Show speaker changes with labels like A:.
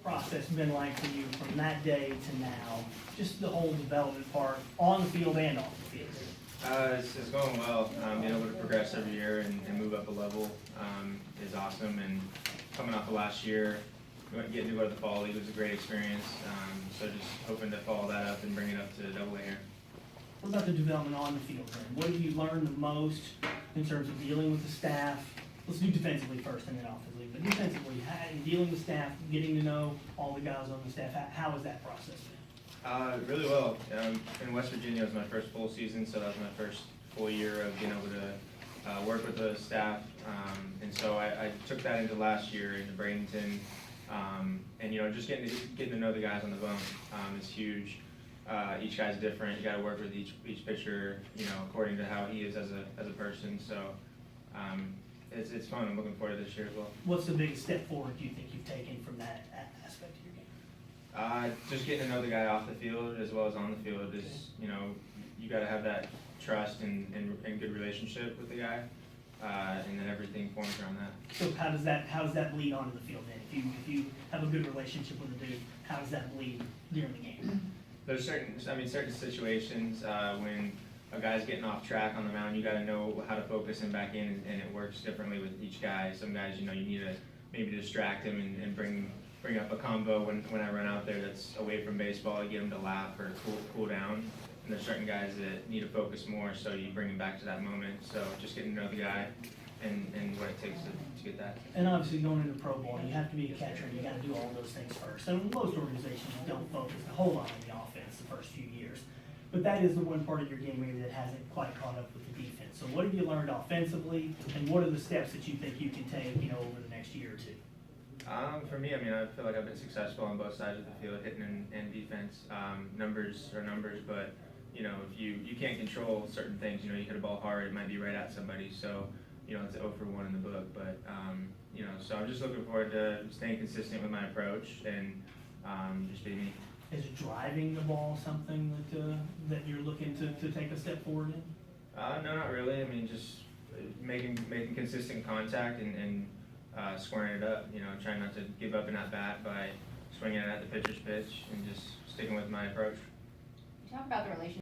A: process been like for you from that day to now? Just the whole development part on the field and off the field.
B: It's going well. Being able to progress every year and move up a level is awesome. And coming off of last year, getting to go to the fall league was a great experience. So just hoping to follow that up and bring it up to AA here.
A: What about the development on the field then? What have you learned the most in terms of dealing with the staff? Let's do defensively first and then offensively. But defensively, dealing with staff, getting to know all the guys on the staff, how has that process been?
B: Really well. In West Virginia, it was my first full season, so that was my first full year of being able to work with the staff. And so I took that into last year into Bradenton. And just getting to know the guys on the bone is huge. Each guy's different. You got to work with each pitcher, according to how he is as a person. So it's fun. I'm looking forward to this year as well.
A: What's the biggest step forward do you think you've taken from that aspect of your game?
B: Just getting to know the guy off the field as well as on the field is, you got to have that trust and good relationship with the guy, and then everything forms around that.
A: So how does that bleed onto the field then? If you have a good relationship with a dude, how does that bleed during the game?
B: There's certain situations when a guy's getting off track on the mound, you got to know how to focus him back in, and it works differently with each guy. Some guys, you need to maybe distract him and bring up a combo when I run out there that's away from baseball, to get him to laugh or cool down. And there's certain guys that need to focus more, so you bring him back to that moment. So just getting to know the guy and what it takes to get that.
A: And obviously going into pro ball, you have to be a catcher and you got to do all those things first. And most organizations don't focus a whole lot on the offense the first few years. But that is the one part of your game maybe that hasn't quite caught up with the defense. So what have you learned offensively, and what are the steps that you think you can take, over the next year or two?
B: For me, I feel like I've been successful on both sides of the field, hitting and defense. Numbers are numbers, but if you can't control certain things, you hit a ball hard, it might be right at somebody. So it's 0 for 1 in the book. But so I'm just looking forward to staying consistent with my approach and just being me.
A: Is driving the ball something that you're looking to take a step forward in?
B: No, not really. Just making consistent contact and squaring it up. Trying not to give up an at bat by swinging it at the pitcher's pitch and just sticking with my approach.
C: Talk about the relationship